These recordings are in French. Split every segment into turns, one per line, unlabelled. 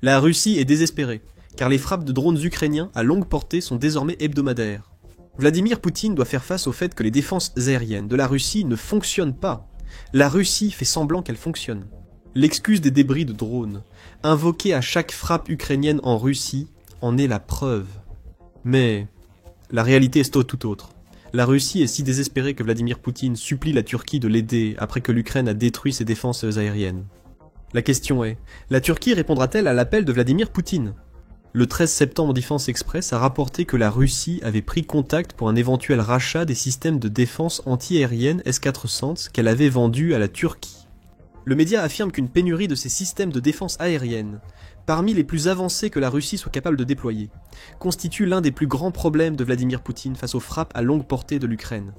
La Russie est désespérée, car les frappes de drones ukrainiens à longue portée sont désormais hebdomadaires. Vladimir Poutine doit faire face au fait que les défenses aériennes de la Russie ne fonctionnent pas. La Russie fait semblant qu'elles fonctionnent. L'excuse des débris de drones, invoquée à chaque frappe ukrainienne en Russie, en est la preuve. Mais la réalité est tout autre. La Russie est si désespérée que Vladimir Poutine supplie la Turquie de l'aider après que l'Ukraine a détruit ses défenses aériennes. La question est, la Turquie répondra-t-elle à l'appel de Vladimir Poutine ? Le 13 septembre, Défense Express a rapporté que la Russie avait pris contact pour un éventuel rachat des systèmes de défense anti-aérienne S-400 qu'elle avait vendus à la Turquie. Le média affirme qu'une pénurie de ces systèmes de défense aérienne, parmi les plus avancés que la Russie soit capable de déployer, constitue l'un des plus grands problèmes de Vladimir Poutine face aux frappes à longue portée de l'Ukraine.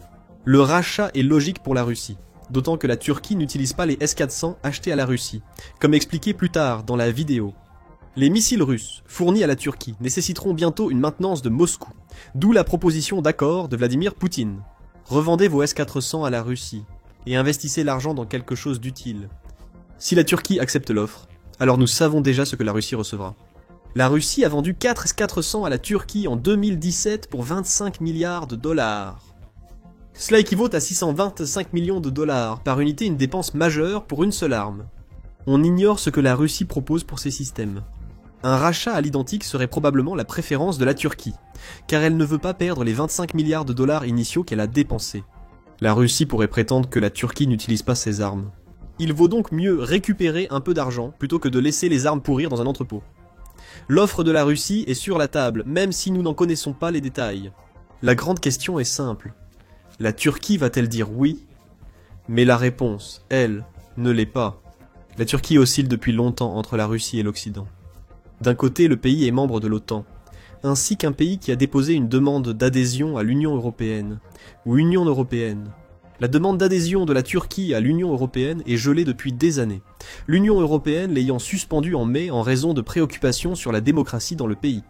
Le rachat est logique pour la Russie, d'autant que la Turquie n'utilise pas les S-400 achetés à la Russie, comme expliqué plus tard dans la vidéo. Les missiles russes, fournis à la Turquie, nécessiteront bientôt une maintenance de Moscou, d'où la proposition d'accord de Vladimir Poutine. Revendez vos S-400 à la Russie, et investissez l'argent dans quelque chose d'utile. Si la Turquie accepte l'offre, alors nous savons déjà ce que la Russie recevra. La Russie a vendu 4 S-400 à la Turquie en 2017 pour 25 milliards de dollars. Cela équivaut à 625 millions de dollars par unité, une dépense majeure pour une seule arme. On ignore ce que la Russie propose pour ces systèmes. Un rachat à l'identique serait probablement la préférence de la Turquie, car elle ne veut pas perdre les 25 milliards de dollars initiaux qu'elle a dépensés. La Russie pourrait prétendre que la Turquie n'utilise pas ses armes. Il vaut donc mieux récupérer un peu d'argent plutôt que de laisser les armes pourrir dans un entrepôt. L'offre de la Russie est sur la table, même si nous n'en connaissons pas les détails. La grande question est simple. La Turquie va-t-elle dire oui ? Mais la réponse, elle, ne l'est pas. La Turquie oscille depuis longtemps entre la Russie et l'Occident. D'un côté, le pays est membre de l'OTAN, ainsi qu'un pays qui a déposé une demande d'adhésion à l'Union européenne, ou Union européenne. La demande d'adhésion de la Turquie à l'Union européenne est gelée depuis des années, l'Union européenne l'ayant suspendue en mai en raison de préoccupations sur la démocratie dans le pays.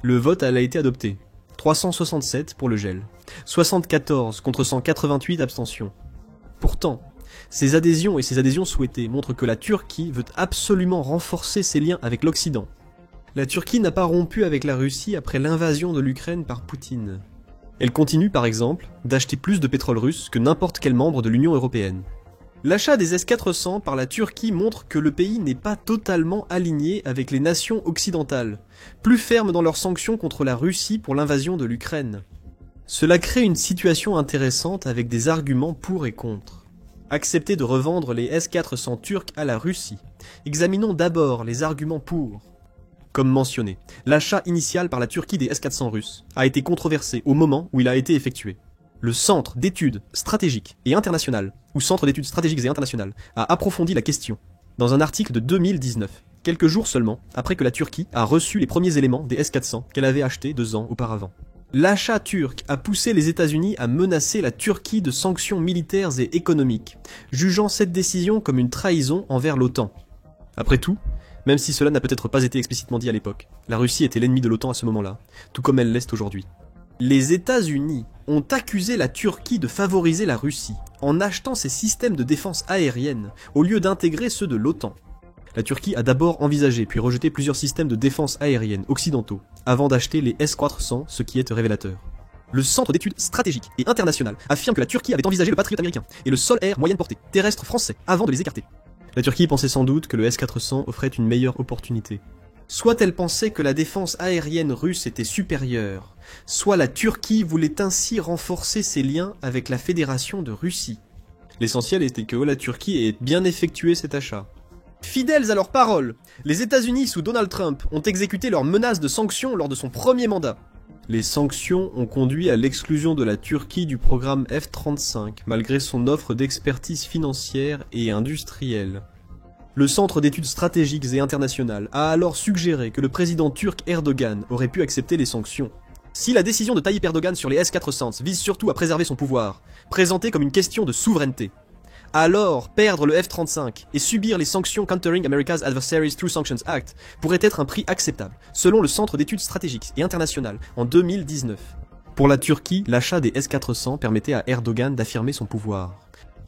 Le vote a été adopté. 367 pour le gel, 74 contre 188 abstentions. Pourtant, ces adhésions et ces adhésions souhaitées montrent que la Turquie veut absolument renforcer ses liens avec l'Occident. La Turquie n'a pas rompu avec la Russie après l'invasion de l'Ukraine par Poutine. Elle continue par exemple d'acheter plus de pétrole russe que n'importe quel membre de l'Union européenne. L'achat des S-400 par la Turquie montre que le pays n'est pas totalement aligné avec les nations occidentales, plus fermes dans leurs sanctions contre la Russie pour l'invasion de l'Ukraine. Cela crée une situation intéressante avec des arguments pour et contre. Accepter de revendre les S-400 turcs à la Russie. Examinons d'abord les arguments pour. Comme mentionné, l'achat initial par la Turquie des S-400 russes a été controversé au moment où il a été effectué. Le Centre d'études stratégiques et internationales, ou Centre d'études stratégiques et internationales, a approfondi la question dans un article de 2019, quelques jours seulement après que la Turquie a reçu les premiers éléments des S-400 qu'elle avait achetés 2 ans auparavant. L'achat turc a poussé les États-Unis à menacer la Turquie de sanctions militaires et économiques, jugeant cette décision comme une trahison envers l'OTAN. Après tout, même si cela n'a peut-être pas été explicitement dit à l'époque, la Russie était l'ennemi de l'OTAN à ce moment-là, tout comme elle l'est aujourd'hui. Les États-Unis ont accusé la Turquie de favoriser la Russie en achetant ses systèmes de défense aérienne au lieu d'intégrer ceux de l'OTAN. La Turquie a d'abord envisagé puis rejeté plusieurs systèmes de défense aérienne occidentaux avant d'acheter les S-400, ce qui est révélateur. Le Centre d'études stratégiques et internationales affirme que la Turquie avait envisagé le Patriot américain et le Sol-Air moyenne portée terrestre français avant de les écarter. La Turquie pensait sans doute que le S-400 offrait une meilleure opportunité. Soit elle pensait que la défense aérienne russe était supérieure, soit la Turquie voulait ainsi renforcer ses liens avec la Fédération de Russie. L'essentiel était que la Turquie ait bien effectué cet achat. Fidèles à leurs paroles, les États-Unis sous Donald Trump ont exécuté leurs menaces de sanctions lors de son premier mandat. Les sanctions ont conduit à l'exclusion de la Turquie du programme F-35, malgré son offre d'expertise financière et industrielle. Le Centre d'études stratégiques et internationales a alors suggéré que le président turc Erdogan aurait pu accepter les sanctions. Si la décision de Tayyip Erdogan sur les S-400 vise surtout à préserver son pouvoir, présentée comme une question de souveraineté, alors perdre le F-35 et subir les sanctions Countering America's Adversaries Through Sanctions Act pourrait être un prix acceptable, selon le Centre d'études stratégiques et internationales en 2019. Pour la Turquie, l'achat des S-400 permettait à Erdogan d'affirmer son pouvoir.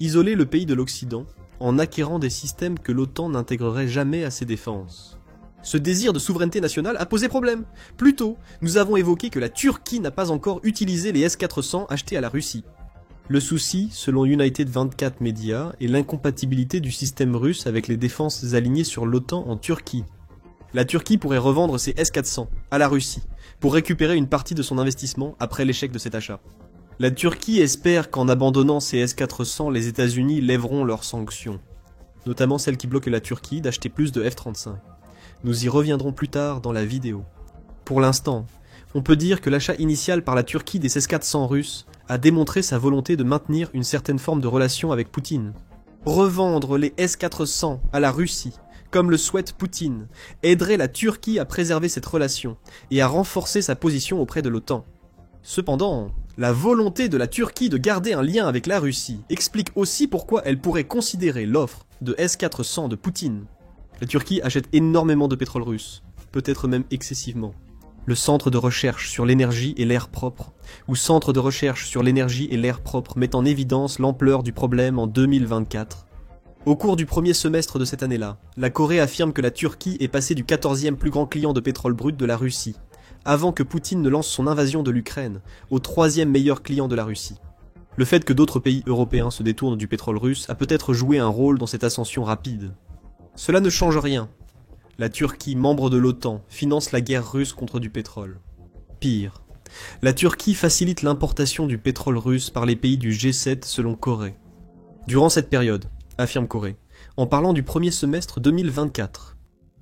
Isoler le pays de l'Occident en acquérant des systèmes que l'OTAN n'intégrerait jamais à ses défenses. Ce désir de souveraineté nationale a posé problème. Plus tôt, nous avons évoqué que la Turquie n'a pas encore utilisé les S-400 achetés à la Russie. Le souci, selon United 24 Media, est l'incompatibilité du système russe avec les défenses alignées sur l'OTAN en Turquie. La Turquie pourrait revendre ses S-400 à la Russie pour récupérer une partie de son investissement après l'échec de cet achat. La Turquie espère qu'en abandonnant ses S-400, les États-Unis lèveront leurs sanctions, notamment celles qui bloquent la Turquie d'acheter plus de F-35. Nous y reviendrons plus tard dans la vidéo. Pour l'instant, on peut dire que l'achat initial par la Turquie des S-400 russes a démontré sa volonté de maintenir une certaine forme de relation avec Poutine. Revendre les S-400 à la Russie, comme le souhaite Poutine, aiderait la Turquie à préserver cette relation et à renforcer sa position auprès de l'OTAN. Cependant, la volonté de la Turquie de garder un lien avec la Russie explique aussi pourquoi elle pourrait considérer l'offre de S-400 de Poutine. La Turquie achète énormément de pétrole russe, peut-être même excessivement. Le Centre de recherche sur l'énergie et l'air propre, ou Centre de recherche sur l'énergie et l'air propre, met en évidence l'ampleur du problème en 2024. Au cours du premier semestre de cette année-là, la Corée affirme que la Turquie est passée du 14e plus grand client de pétrole brut de la Russie, avant que Poutine ne lance son invasion de l'Ukraine, au 3e meilleur client de la Russie. Le fait que d'autres pays européens se détournent du pétrole russe a peut-être joué un rôle dans cette ascension rapide. Cela ne change rien. La Turquie, membre de l'OTAN, finance la guerre russe contre du pétrole. Pire, la Turquie facilite l'importation du pétrole russe par les pays du G7 selon Corée. Durant cette période, affirme Corée, en parlant du premier semestre 2024,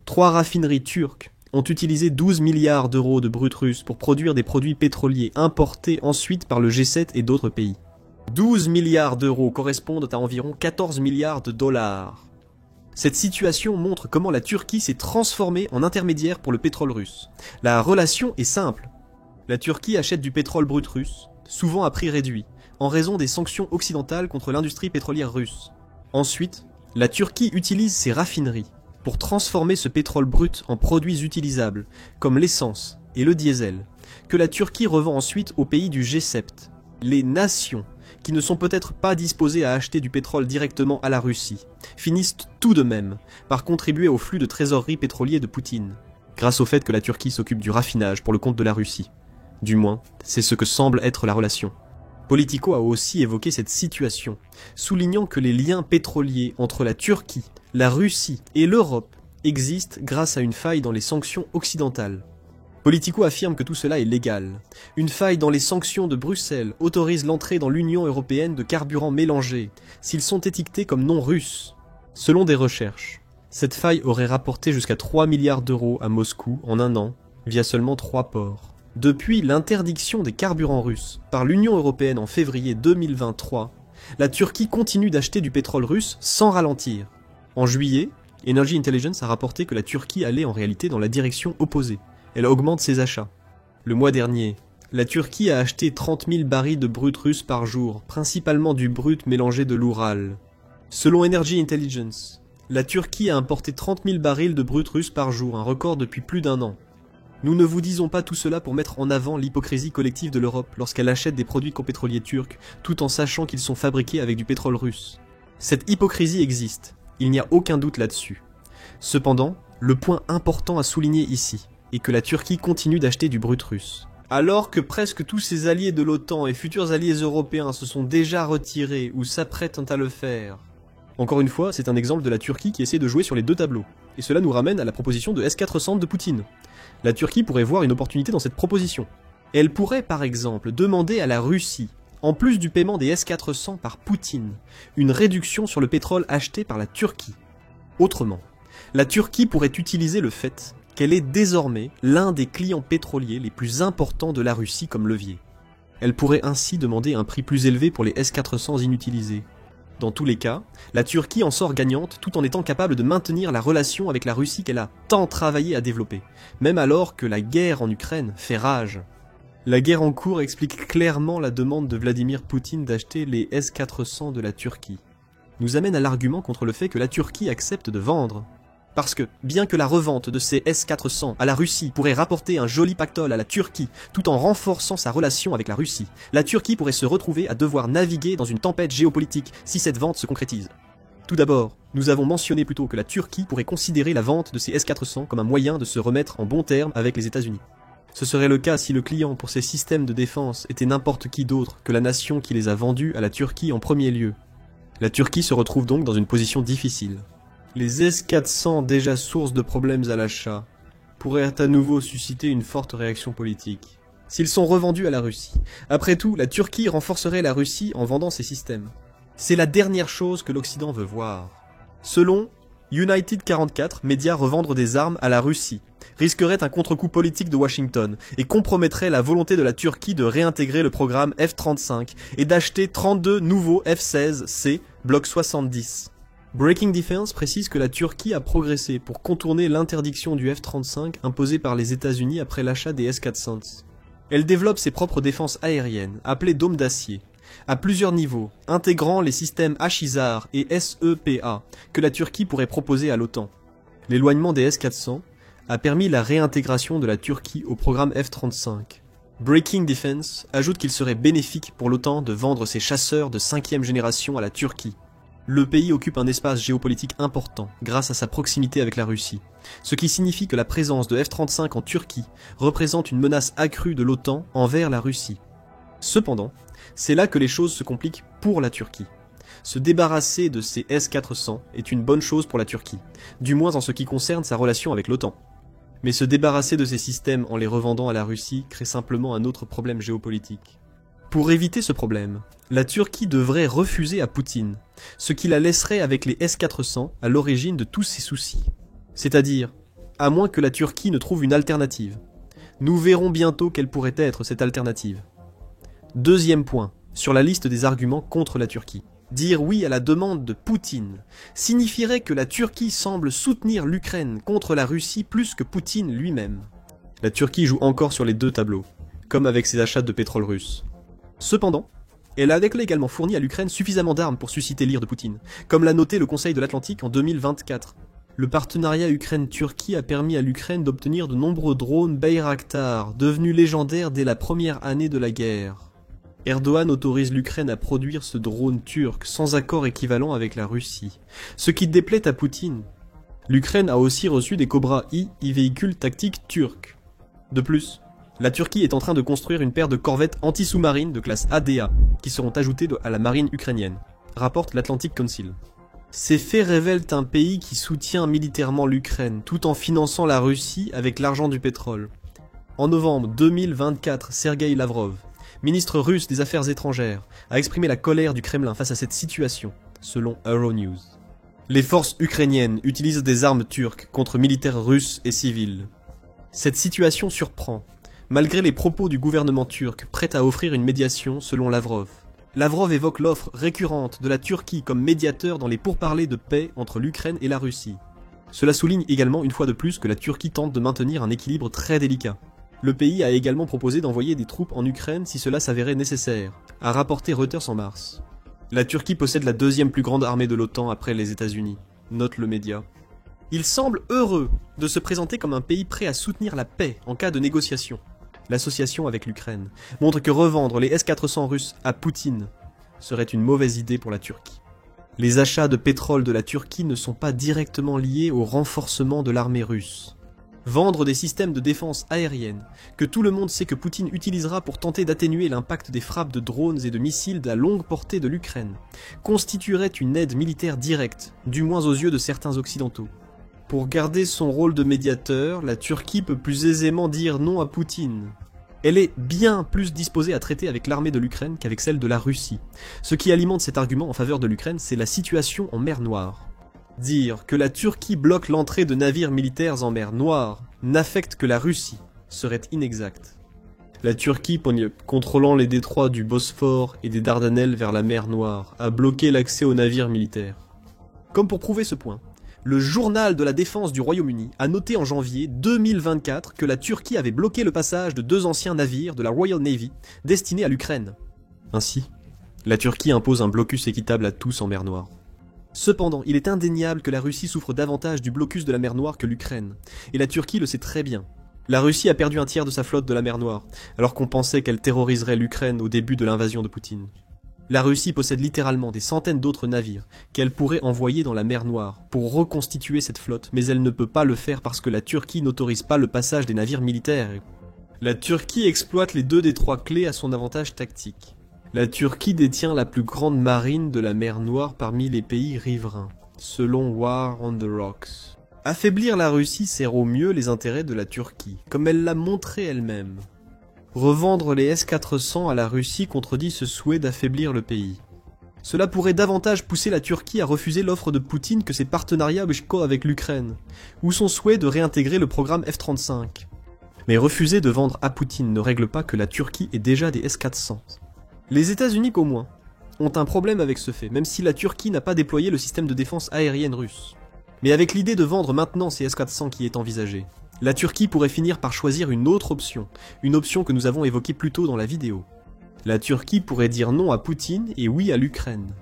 3 raffineries turques ont utilisé 12 milliards d'euros de brut russe pour produire des produits pétroliers importés ensuite par le G7 et d'autres pays. 12 milliards d'euros correspondent à environ 14 milliards de dollars. Cette situation montre comment la Turquie s'est transformée en intermédiaire pour le pétrole russe. La relation est simple. La Turquie achète du pétrole brut russe, souvent à prix réduit, en raison des sanctions occidentales contre l'industrie pétrolière russe. Ensuite, la Turquie utilise ses raffineries pour transformer ce pétrole brut en produits utilisables, comme l'essence et le diesel, que la Turquie revend ensuite aux pays du G7. Les nations, qui ne sont peut-être pas disposées à acheter du pétrole directement à la Russie, finissent tout de même par contribuer au flux de trésorerie pétrolier de Poutine, grâce au fait que la Turquie s'occupe du raffinage pour le compte de la Russie. Du moins, c'est ce que semble être la relation. Politico a aussi évoqué cette situation, soulignant que les liens pétroliers entre la Turquie, la Russie et l'Europe existent grâce à une faille dans les sanctions occidentales. Politico affirme que tout cela est légal. Une faille dans les sanctions de Bruxelles autorise l'entrée dans l'Union européenne de carburants mélangés, s'ils sont étiquetés comme non russes. Selon des recherches, cette faille aurait rapporté jusqu'à 3 milliards d'euros à Moscou en un an, via seulement 3 ports. Depuis l'interdiction des carburants russes par l'Union européenne en février 2023, la Turquie continue d'acheter du pétrole russe sans ralentir. En juillet, Energy Intelligence a rapporté que la Turquie allait en réalité dans la direction opposée. Elle augmente ses achats. Le mois dernier, la Turquie a acheté 30 000 barils de brut russe par jour, principalement du brut mélangé de l'Oural. Selon Energy Intelligence, la Turquie a importé 30 000 barils de brut russe par jour, un record depuis plus d'1 an. Nous ne vous disons pas tout cela pour mettre en avant l'hypocrisie collective de l'Europe lorsqu'elle achète des produits pétroliers turcs, tout en sachant qu'ils sont fabriqués avec du pétrole russe. Cette hypocrisie existe, il n'y a aucun doute là-dessus. Cependant, le point important à souligner ici, et que la Turquie continue d'acheter du brut russe. Alors que presque tous ses alliés de l'OTAN et futurs alliés européens se sont déjà retirés ou s'apprêtent à le faire. Encore une fois, c'est un exemple de la Turquie qui essaie de jouer sur les deux tableaux. Et cela nous ramène à la proposition de S-400 de Poutine. La Turquie pourrait voir une opportunité dans cette proposition. Elle pourrait par exemple demander à la Russie, en plus du paiement des S-400 par Poutine, une réduction sur le pétrole acheté par la Turquie. Autrement, la Turquie pourrait utiliser le fait qu'elle est désormais l'un des clients pétroliers les plus importants de la Russie comme levier. Elle pourrait ainsi demander un prix plus élevé pour les S-400 inutilisés. Dans tous les cas, la Turquie en sort gagnante tout en étant capable de maintenir la relation avec la Russie qu'elle a tant travaillé à développer, même alors que la guerre en Ukraine fait rage. La guerre en cours explique clairement la demande de Vladimir Poutine d'acheter les S-400 de la Turquie. Nous amène à l'argument contre le fait que la Turquie accepte de vendre. Parce que, bien que la revente de ces S-400 à la Russie pourrait rapporter un joli pactole à la Turquie tout en renforçant sa relation avec la Russie, la Turquie pourrait se retrouver à devoir naviguer dans une tempête géopolitique si cette vente se concrétise. Tout d'abord, nous avons mentionné plus tôt que la Turquie pourrait considérer la vente de ses S-400 comme un moyen de se remettre en bons termes avec les États-Unis. Ce serait le cas si le client pour ces systèmes de défense était n'importe qui d'autre que la nation qui les a vendus à la Turquie en premier lieu. La Turquie se retrouve donc dans une position difficile. Les S-400, déjà source de problèmes à l'achat, pourraient à nouveau susciter une forte réaction politique. S'ils sont revendus à la Russie. Après tout, la Turquie renforcerait la Russie en vendant ces systèmes. C'est la dernière chose que l'Occident veut voir. Selon United 44, médias, revendre des armes à la Russie risquerait un contre-coup politique de Washington et compromettrait la volonté de la Turquie de réintégrer le programme F-35 et d'acheter 32 nouveaux F-16C Block 70. Breaking Defense précise que la Turquie a progressé pour contourner l'interdiction du F-35 imposée par les États-Unis après l'achat des S-400. Elle développe ses propres défenses aériennes, appelées dômes d'acier, à plusieurs niveaux, intégrant les systèmes HISAR et SEPA que la Turquie pourrait proposer à l'OTAN. L'éloignement des S-400 a permis la réintégration de la Turquie au programme F-35. Breaking Defense ajoute qu'il serait bénéfique pour l'OTAN de vendre ses chasseurs de 5e génération à la Turquie. Le pays occupe un espace géopolitique important grâce à sa proximité avec la Russie, ce qui signifie que la présence de F-35 en Turquie représente une menace accrue de l'OTAN envers la Russie. Cependant, c'est là que les choses se compliquent pour la Turquie. Se débarrasser de ces S-400 est une bonne chose pour la Turquie, du moins en ce qui concerne sa relation avec l'OTAN. Mais se débarrasser de ces systèmes en les revendant à la Russie crée simplement un autre problème géopolitique. Pour éviter ce problème, la Turquie devrait refuser à Poutine, ce qui la laisserait avec les S-400 à l'origine de tous ses soucis. C'est-à-dire, à moins que la Turquie ne trouve une alternative. Nous verrons bientôt quelle pourrait être cette alternative. Deuxième point, sur la liste des arguments contre la Turquie. Dire oui à la demande de Poutine signifierait que la Turquie semble soutenir l'Ukraine contre la Russie plus que Poutine lui-même. La Turquie joue encore sur les deux tableaux, comme avec ses achats de pétrole russe. Cependant, elle a également fourni à l'Ukraine suffisamment d'armes pour susciter l'ire de Poutine, comme l'a noté le Conseil de l'Atlantique en 2024. Le partenariat Ukraine-Turquie a permis à l'Ukraine d'obtenir de nombreux drones Bayraktar, devenus légendaires dès la première année de la guerre. Erdogan autorise l'Ukraine à produire ce drone turc sans accord équivalent avec la Russie, ce qui déplaît à Poutine. L'Ukraine a aussi reçu des Cobra I, véhicules tactiques turcs. De plus, la Turquie est en train de construire une paire de corvettes anti-sous-marines de classe ADA, qui seront ajoutées à la marine ukrainienne, rapporte l'Atlantic Council. Ces faits révèlent un pays qui soutient militairement l'Ukraine, tout en finançant la Russie avec l'argent du pétrole. En novembre 2024, Sergueï Lavrov, ministre russe des Affaires étrangères, a exprimé la colère du Kremlin face à cette situation, selon Euronews. Les forces ukrainiennes utilisent des armes turques contre militaires russes et civils. Cette situation surprend, malgré les propos du gouvernement turc prêt à offrir une médiation selon Lavrov. Lavrov évoque l'offre récurrente de la Turquie comme médiateur dans les pourparlers de paix entre l'Ukraine et la Russie. Cela souligne également une fois de plus que la Turquie tente de maintenir un équilibre très délicat. Le pays a également proposé d'envoyer des troupes en Ukraine si cela s'avérait nécessaire, a rapporté Reuters en mars. La Turquie possède la deuxième plus grande armée de l'OTAN après les États-Unis, note le média. Il semble heureux de se présenter comme un pays prêt à soutenir la paix en cas de négociation. L'association avec l'Ukraine montre que revendre les S-400 russes à Poutine serait une mauvaise idée pour la Turquie. Les achats de pétrole de la Turquie ne sont pas directement liés au renforcement de l'armée russe. Vendre des systèmes de défense aérienne, que tout le monde sait que Poutine utilisera pour tenter d'atténuer l'impact des frappes de drones et de missiles à longue portée de l'Ukraine, constituerait une aide militaire directe, du moins aux yeux de certains occidentaux. Pour garder son rôle de médiateur, la Turquie peut plus aisément dire non à Poutine. Elle est bien plus disposée à traiter avec l'armée de l'Ukraine qu'avec celle de la Russie. Ce qui alimente cet argument en faveur de l'Ukraine, c'est la situation en mer Noire. Dire que la Turquie bloque l'entrée de navires militaires en mer Noire n'affecte que la Russie serait inexact. La Turquie, contrôlant les détroits du Bosphore et des Dardanelles vers la mer Noire, a bloqué l'accès aux navires militaires. Comme pour prouver ce point, le journal de la défense du Royaume-Uni a noté en janvier 2024 que la Turquie avait bloqué le passage de 2 anciens navires de la Royal Navy destinés à l'Ukraine. Ainsi, la Turquie impose un blocus équitable à tous en mer Noire. Cependant, il est indéniable que la Russie souffre davantage du blocus de la mer Noire que l'Ukraine, et la Turquie le sait très bien. La Russie a perdu un tiers de sa flotte de la mer Noire, alors qu'on pensait qu'elle terroriserait l'Ukraine au début de l'invasion de Poutine. La Russie possède littéralement des centaines d'autres navires qu'elle pourrait envoyer dans la mer Noire pour reconstituer cette flotte, mais elle ne peut pas le faire parce que la Turquie n'autorise pas le passage des navires militaires. La Turquie exploite les deux détroits clés à son avantage tactique. La Turquie détient la plus grande marine de la mer Noire parmi les pays riverains, selon War on the Rocks. Affaiblir la Russie sert au mieux les intérêts de la Turquie, comme elle l'a montré elle-même. Revendre les S-400 à la Russie contredit ce souhait d'affaiblir le pays. Cela pourrait davantage pousser la Turquie à refuser l'offre de Poutine que ses partenariats avec l'Ukraine, ou son souhait de réintégrer le programme F-35. Mais refuser de vendre à Poutine ne règle pas que la Turquie ait déjà des S-400. Les États-Unis, au moins, ont un problème avec ce fait, même si la Turquie n'a pas déployé le système de défense aérienne russe. Mais avec l'idée de vendre maintenant ces S-400 qui est envisagée, la Turquie pourrait finir par choisir une autre option, une option que nous avons évoquée plus tôt dans la vidéo. La Turquie pourrait dire non à Poutine et oui à l'Ukraine.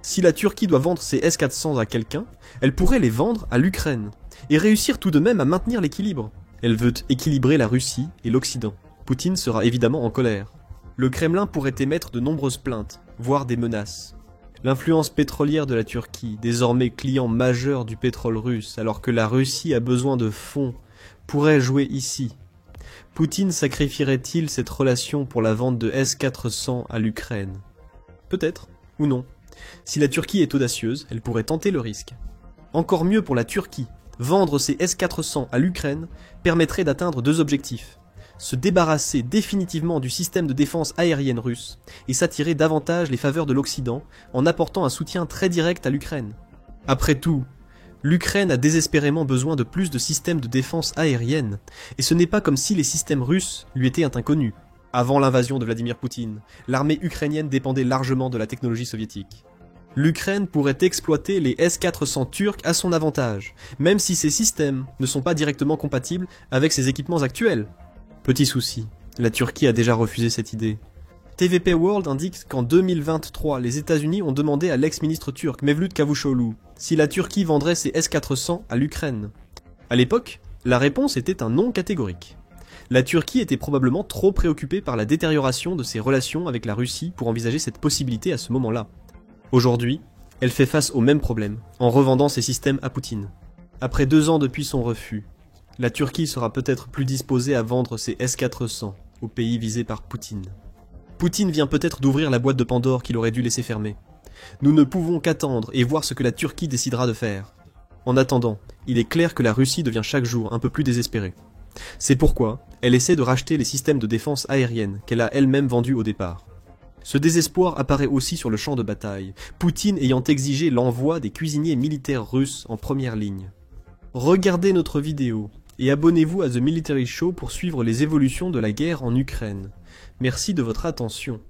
Si la Turquie doit vendre ses S-400 à quelqu'un, elle pourrait les vendre à l'Ukraine, et réussir tout de même à maintenir l'équilibre. Elle veut équilibrer la Russie et l'Occident. Poutine sera évidemment en colère. Le Kremlin pourrait émettre de nombreuses plaintes, voire des menaces. L'influence pétrolière de la Turquie, désormais client majeur du pétrole russe, alors que la Russie a besoin de fonds, pourrait jouer ici. Poutine sacrifierait-il cette relation pour la vente de S-400 à l'Ukraine? Peut-être, ou non. Si la Turquie est audacieuse, elle pourrait tenter le risque. Encore mieux pour la Turquie, vendre ses S-400 à l'Ukraine permettrait d'atteindre deux objectifs. Se débarrasser définitivement du système de défense aérienne russe et s'attirer davantage les faveurs de l'Occident en apportant un soutien très direct à l'Ukraine. Après tout, l'Ukraine a désespérément besoin de plus de systèmes de défense aérienne, et ce n'est pas comme si les systèmes russes lui étaient inconnus. Avant l'invasion de Vladimir Poutine, l'armée ukrainienne dépendait largement de la technologie soviétique. L'Ukraine pourrait exploiter les S-400 turcs à son avantage, même si ces systèmes ne sont pas directement compatibles avec ses équipements actuels. Petit souci, la Turquie a déjà refusé cette idée. TVP World indique qu'en 2023, les États-Unis ont demandé à l'ex-ministre turc Mevlut Cavusoglu si la Turquie vendrait ses S-400 à l'Ukraine. À l'époque, la réponse était un non catégorique. La Turquie était probablement trop préoccupée par la détérioration de ses relations avec la Russie pour envisager cette possibilité à ce moment-là. Aujourd'hui, elle fait face au même problème, en revendant ses systèmes à Poutine. Après 2 ans depuis son refus, la Turquie sera peut-être plus disposée à vendre ses S-400 aux pays visés par Poutine. Poutine vient peut-être d'ouvrir la boîte de Pandore qu'il aurait dû laisser fermer. Nous ne pouvons qu'attendre et voir ce que la Turquie décidera de faire. En attendant, il est clair que la Russie devient chaque jour un peu plus désespérée. C'est pourquoi elle essaie de racheter les systèmes de défense aérienne qu'elle a elle-même vendus au départ. Ce désespoir apparaît aussi sur le champ de bataille, Poutine ayant exigé l'envoi des cuisiniers militaires russes en première ligne. Regardez notre vidéo et abonnez-vous à The Military Show pour suivre les évolutions de la guerre en Ukraine. Merci de votre attention.